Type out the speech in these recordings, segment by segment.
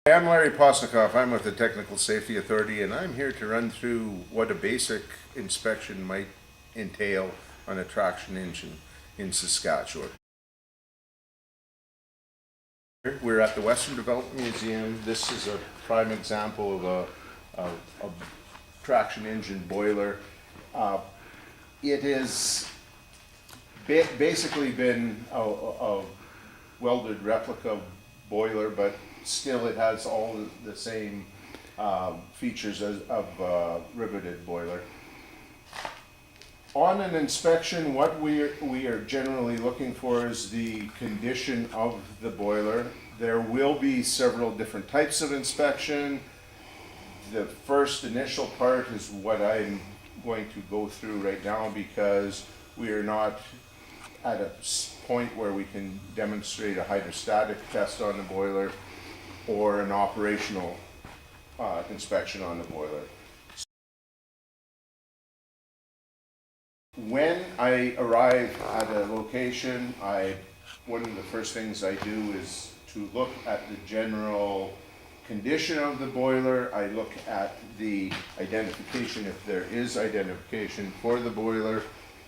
I'm Larry Posnikoff. I'm with the Technical Safety Authority, and I'm here to run through what a basic inspection might entail on a traction engine in Saskatchewan. We're at the Western Development Museum. This is a prime example of a traction engine boiler. It has basically been a welded replica boiler, but still it has all the same features of a riveted boiler. On an inspection, what we are generally looking for is the condition of the boiler. There will be several different types of inspection. The first initial part is what I'm going to go through right now, because we are not at a point where we can demonstrate a hydrostatic test on the boiler or an operational inspection on the boiler. When I arrive at a location, one of the first things I do is to look at the general condition of the boiler. I look at the identification, if there is identification for the boiler,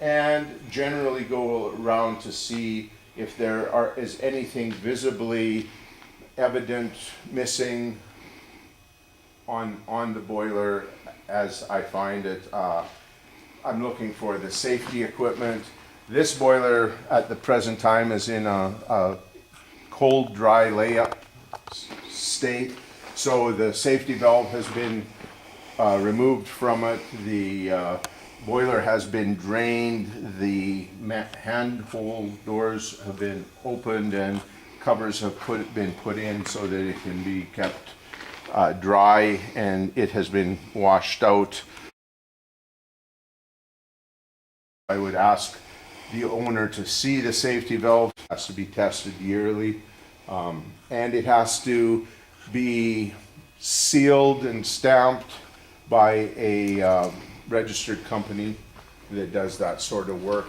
and generally go around to see if there is anything visibly evident missing on the boiler as I find it. I'm looking for the safety equipment. This boiler at the present time is in a cold, dry layup state. So the safety valve has been removed from it. The boiler has been drained. The handhold doors have been opened and covers have been put in so that it can be kept dry, and it has been washed out. I would ask the owner to see the safety valve. It has to be tested yearly, and it has to be sealed and stamped by a registered company that does that sort of work.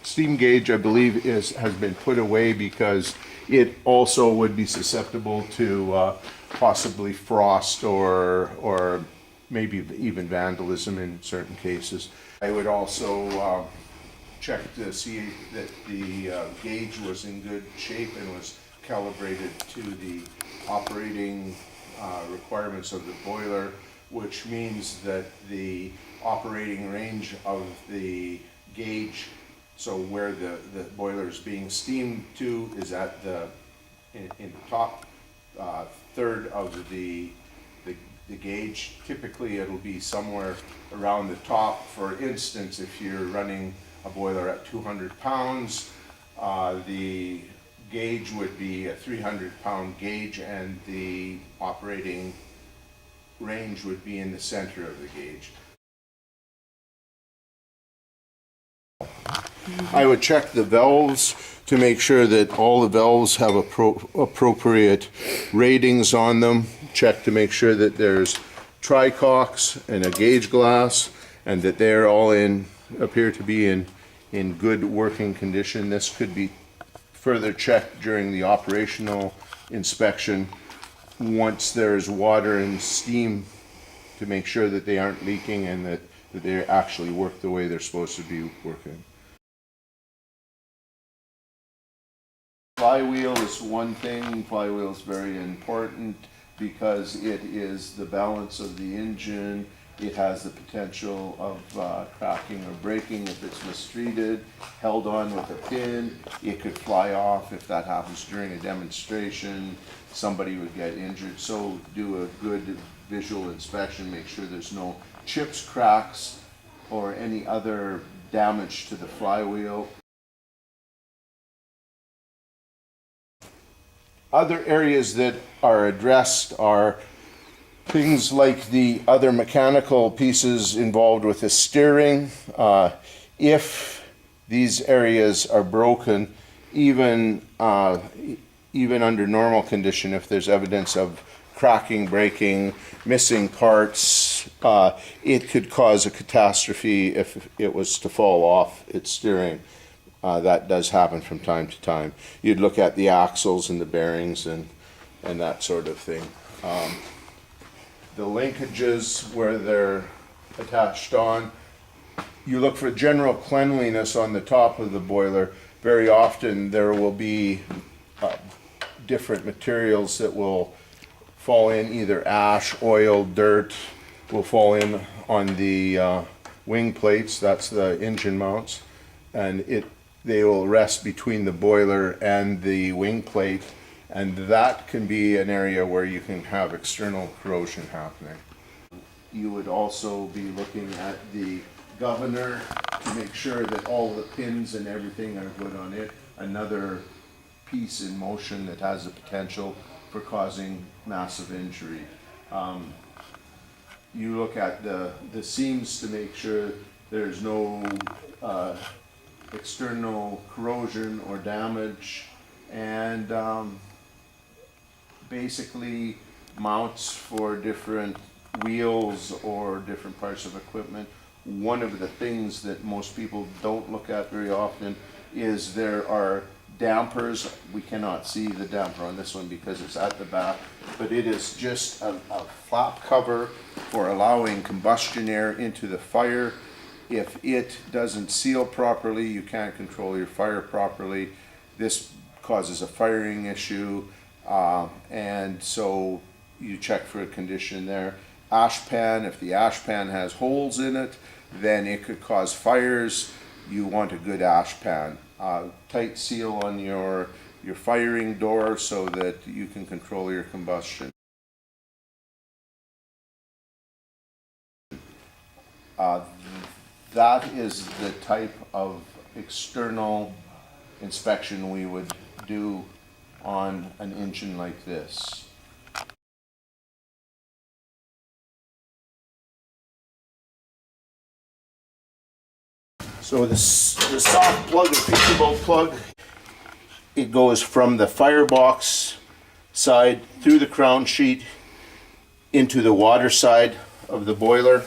Steam gauge, I believe, has been put away because it also would be susceptible to possibly frost or maybe even vandalism in certain cases. I would also check to see that the gauge was in good shape and was calibrated to the operating requirements of the boiler, which means that the operating range of the gauge, so where the boiler is being steamed to, is at in the top third of the gauge. Typically it'll be somewhere around the top. For instance, if you're running a boiler at 200 pounds, the gauge would be a 300-pound gauge, and the operating range would be in the center of the gauge. I would check the valves to make sure that all the valves have appropriate ratings on them. Check to make sure that there's tricocks and a gauge glass, and that they're all appear to be in good working condition. This could be further checked during the operational inspection once there's water and steam, to make sure that they aren't leaking and that they actually work the way they're supposed to be working. Flywheel is one thing. Flywheel is very important because it is the balance of the engine. It has the potential of cracking or breaking if it's mistreated, held on with a pin. It could fly off if that happens during a demonstration. Somebody would get injured. So do a good visual inspection, make sure there's no chips, cracks, or any other damage to the flywheel. Other areas that are addressed are things like the other mechanical pieces involved with the steering. If these areas are broken, even under normal condition, if there's evidence of cracking, breaking, missing parts, it could cause a catastrophe if it was to fall off its steering. That does happen from time to time. You'd look at the axles and the bearings and that sort of thing. The linkages where they're attached on, you look for general cleanliness on the top of the boiler. Very often there will be different materials that will fall in, either ash, oil, dirt will fall in on the wing plates. That's the engine mounts, and they will rest between the boiler and the wing plate, and that can be an area where you can have external corrosion happening. You would also be looking at the governor to make sure that all the pins and everything are good on it. Another piece in motion that has the potential for causing massive injury. You look at the seams to make sure there's no external corrosion or damage, and basically mounts for different wheels or different parts of equipment. One of the things that most people don't look at very often is there are dampers. We cannot see the damper on this one because it's at the back, but it is just a flap cover for allowing combustion air into the fire. If it doesn't seal properly, you can't control your fire properly. This causes a firing issue, and so you check for a condition there. Ash pan, if the ash pan has holes in it, then it could cause fires. You want a good ash pan. Tight seal on your firing door so that you can control your combustion. That is the type of external inspection we would do on an engine like this. So the soft plug, the feasible plug, it goes from the firebox side through the crown sheet into the water side of the boiler,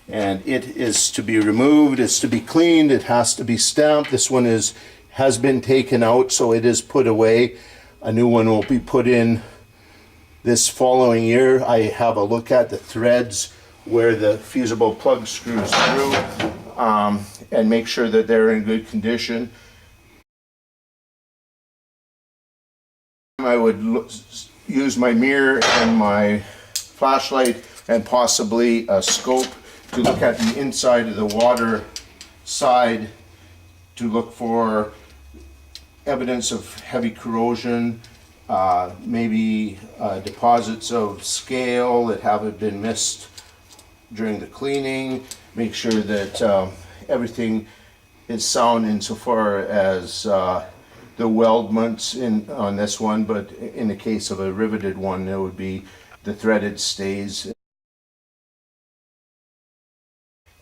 and it is to be removed, it's to be cleaned, it has to be stamped. This one has been taken out, so it is put away. A new one will be put in this following year. I have a look at the threads where the fusible plug screws through, and make sure that they're in good condition. I would use my mirror and my flashlight and possibly a scope to look at the inside of the water side to look for evidence of heavy corrosion, maybe deposits of scale that haven't been missed during the cleaning. Make sure that everything is sound insofar as the weldments on this one, but in the case of a riveted one, there would be the threaded stays.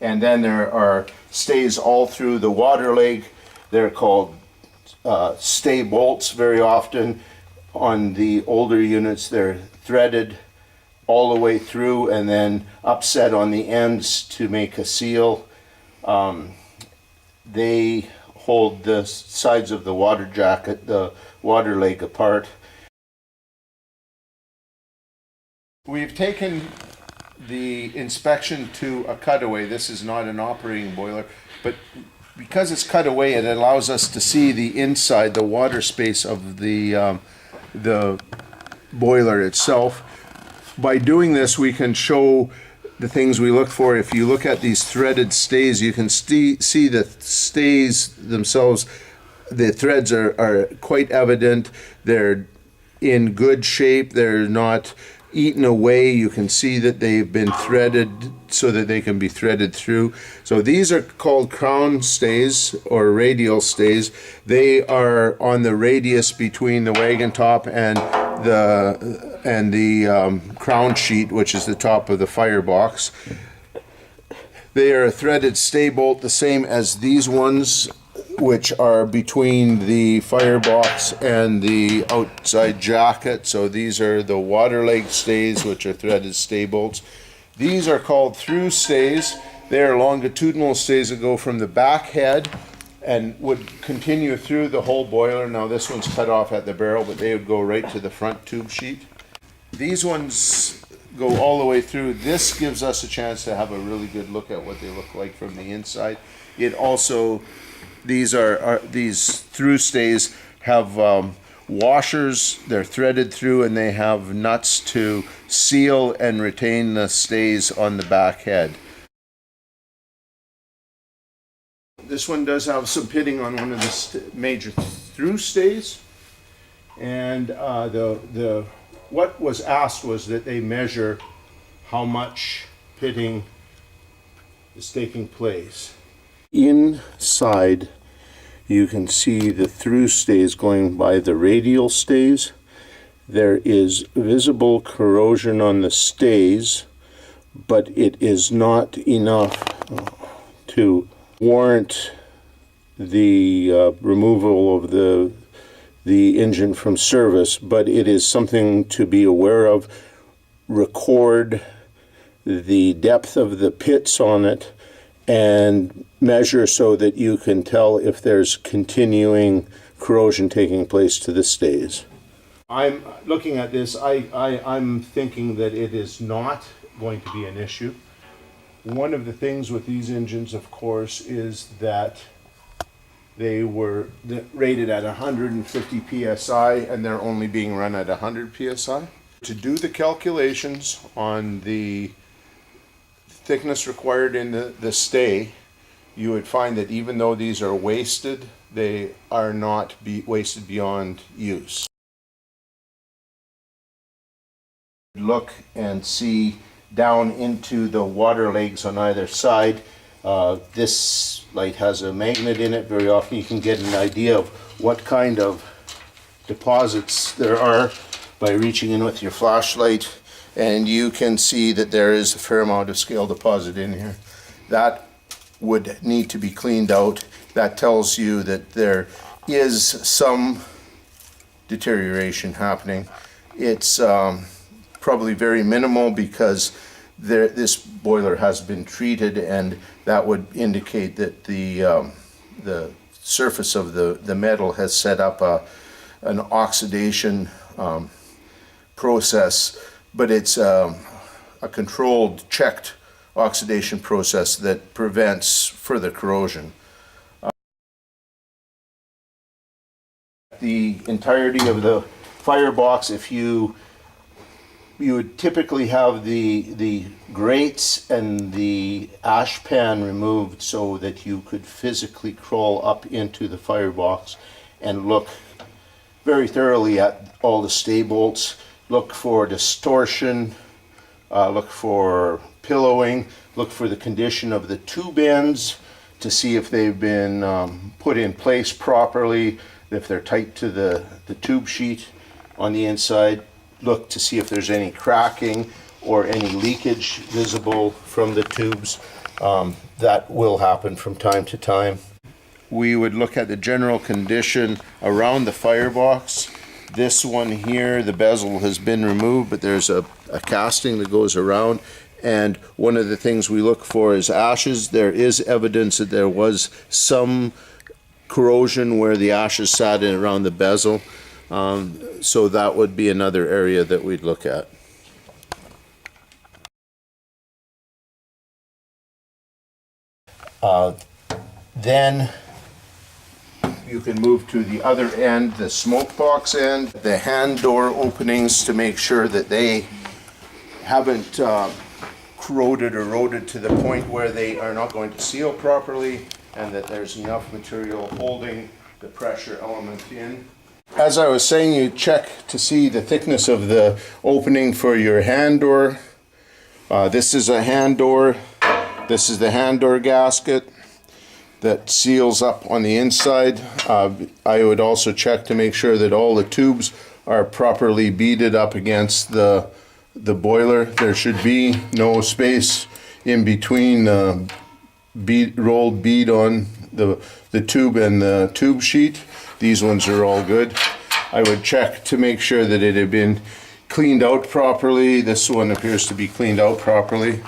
And then there are stays all through the water leg. They're called stay bolts. Very often on the older units, they're threaded all the way through and then upset on the ends to make a seal. They hold the sides of the water jacket, the water leg, apart. We've taken the inspection to a cutaway. This is not an operating boiler, but because it's cut away, it allows us to see the inside, the water space of the boiler itself. By doing this, we can show the things we look for. If you look at these threaded stays, you can see the stays themselves. The threads are quite evident. They're in good shape. They're not eaten away. You can see that they've been threaded so that they can be threaded through. So these are called crown stays or radial stays. They are on the radius between the wagon top and the crown sheet, which is the top of the firebox. They are a threaded stay bolt, the same as these ones, which are between the firebox and the outside jacket. So these are the water leg stays, which are threaded stay bolts. These are called through stays. They are longitudinal stays that go from the back head and would continue through the whole boiler. Now this one's cut off at the barrel, but they would go right to the front tube sheet. These ones go all the way through. This gives us a chance to have a really good look at what they look like from the inside. It also, these through stays have washers. They're threaded through, and they have nuts to seal and retain the stays on the back head. This one does have some pitting on one of the major through stays, and what was asked was that they measure how much pitting is taking place. Inside, you can see the through stays going by the radial stays. There is visible corrosion on the stays, but it is not enough to warrant the removal of the engine from service, but it is something to be aware of. Record the depth of the pits on it and measure so that you can tell if there's continuing corrosion taking place to the stays. I'm looking at this, I'm thinking that it is not going to be an issue. One of the things with these engines, of course, is that they were rated at 150 psi and they're only being run at 100 psi. To do the calculations on the thickness required in the stay, you would find that even though these are wasted, they are not wasted beyond use. Look and see down into the water legs on either side. This light has a magnet in it. Very often you can get an idea of what kind of deposits there are by reaching in with your flashlight, and you can see that there is a fair amount of scale deposit in here. That would need to be cleaned out. That tells you that there is some deterioration happening. It's probably very minimal because this boiler has been treated, and that would indicate that the surface of the metal has set up an oxidation process, but it's a controlled, checked oxidation process that prevents further corrosion. The entirety of the firebox, if you would typically have the grates and the ash pan removed so that you could physically crawl up into the firebox and look very thoroughly at all the stay bolts. Look for distortion, look for pillowing, look for the condition of the tube ends to see if they've been put in place properly, if they're tight to the tube sheet on the inside. Look to see if there's any cracking or any leakage visible from the tubes. That will happen from time to time. We would look at the general condition around the firebox. This one here, the bezel has been removed, but there's a casting that goes around. And one of the things we look for is ashes. There is evidence that there was some corrosion where the ashes sat in around the bezel. So that would be another area that we'd look at. Then you can move to the other end, the smoke box end, the hand door openings to make sure that they haven't corroded or eroded to the point where they are not going to seal properly, and that there's enough material holding the pressure element in. As I was saying, you check to see the thickness of the opening for your hand door. This is a hand door. This is the hand door gasket that seals up on the inside. I would also check to make sure that all the tubes are properly beaded up against the boiler. There should be no space in between the rolled bead on the tube and the tube sheet. These ones are all good. I would check to make sure that it had been cleaned out properly. This one appears to be cleaned out properly.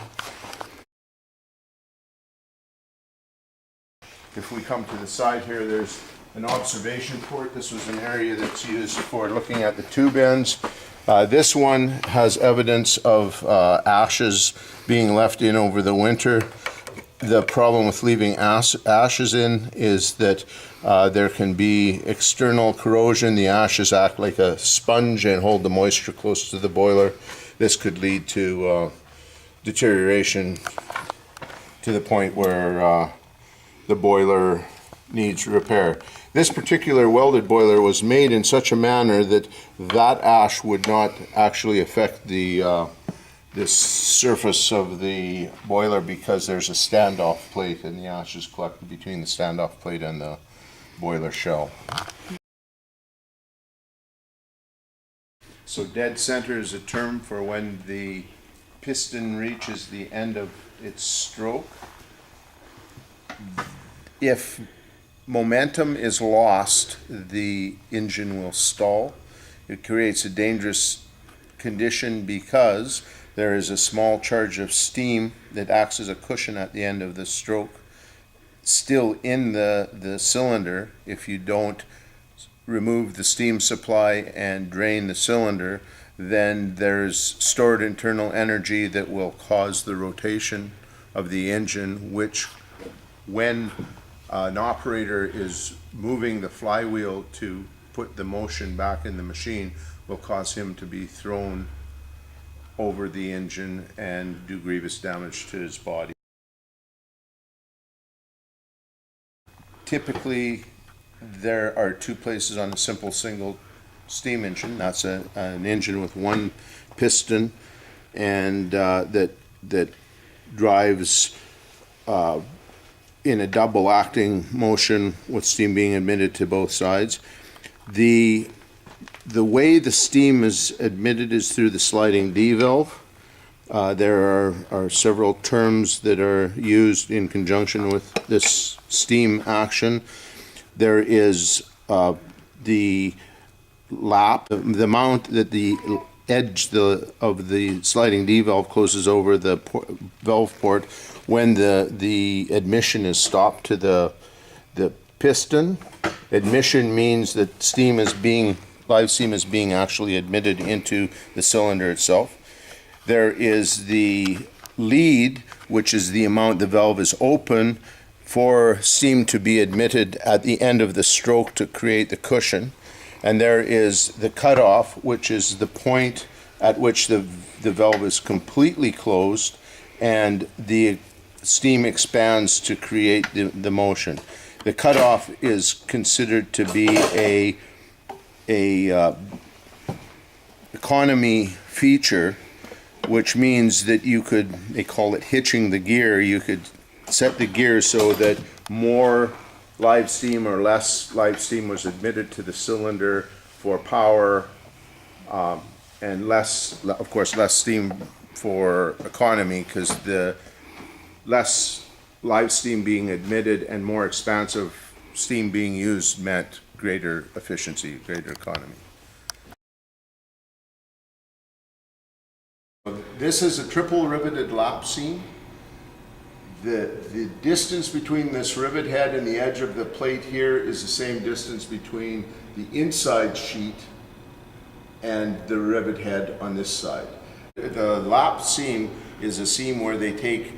If we come to the side here, there's an observation port. This was an area that's used for looking at the tube ends. This one has evidence of ashes being left in over the winter. The problem with leaving ashes in is that there can be external corrosion. The ashes act like a sponge and hold the moisture close to the boiler. This could lead to deterioration to the point where the boiler needs repair. This particular welded boiler was made in such a manner that that ash would not actually affect the surface of the boiler, because there's a standoff plate and the ash is collected between the standoff plate and the boiler shell. So dead center is a term for when the piston reaches the end of its stroke. If momentum is lost, the engine will stall. It creates a dangerous condition because there is a small charge of steam that acts as a cushion at the end of the stroke still in the cylinder. If you don't remove the steam supply and drain the cylinder, then there's stored internal energy that will cause the rotation of the engine, which, when an operator is moving the flywheel to put the motion back in the machine, will cause him to be thrown over the engine and do grievous damage to his body. Typically, there are two places on a simple single steam engine. That's an engine with one piston, and that drives in a double acting motion with steam being admitted to both sides. The way the steam is admitted is through the sliding D valve. There are several terms that are used in conjunction with this steam action. There is the lap, the mount that the edge of the sliding D valve closes over the valve port when the admission is stopped to the piston. Admission means that live steam is being actually admitted into the cylinder itself. There is the lead, which is the amount the valve is open for steam to be admitted at the end of the stroke to create the cushion. And there is the cutoff, which is the point at which the valve is completely closed and the steam expands to create the motion. The cutoff is considered to be a economy feature, which means that they call it hitching the gear. You could set the gear so that more live steam or less live steam was admitted to the cylinder for power, and less steam for economy, because the less live steam being admitted and more expansive steam being used meant greater efficiency, greater economy. This is a triple riveted lap seam. The distance between this rivet head and the edge of the plate here is the same distance between the inside sheet and the rivet head on this side. The lap seam is a seam where they take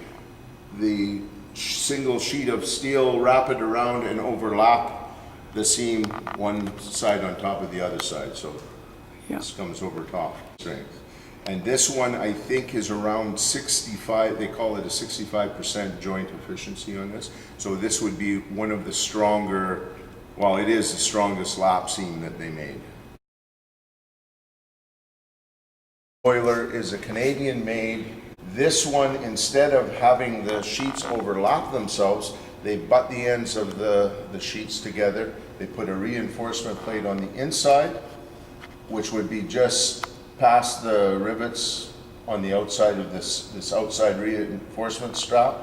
the single sheet of steel, wrap it around, and overlap the seam one side on top of the other side. So this comes over top strength. And this one, I think, is around 65, they call it a 65% joint efficiency on this. So this would be one of the stronger, well, it is the strongest lap seam that they made. Boiler is a Canadian made. This one, instead of having the sheets overlap themselves, they butt the ends of the sheets together. They put a reinforcement plate on the inside, which would be just past the rivets on the outside of this outside reinforcement strap.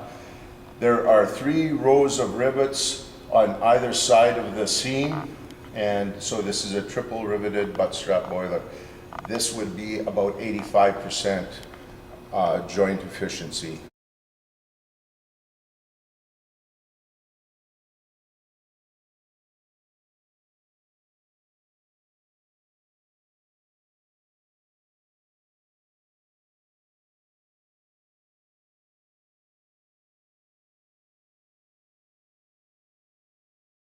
There are 3 rows of rivets on either side of the seam, and so this is a triple riveted butt strap boiler. This would be about 85% joint efficiency.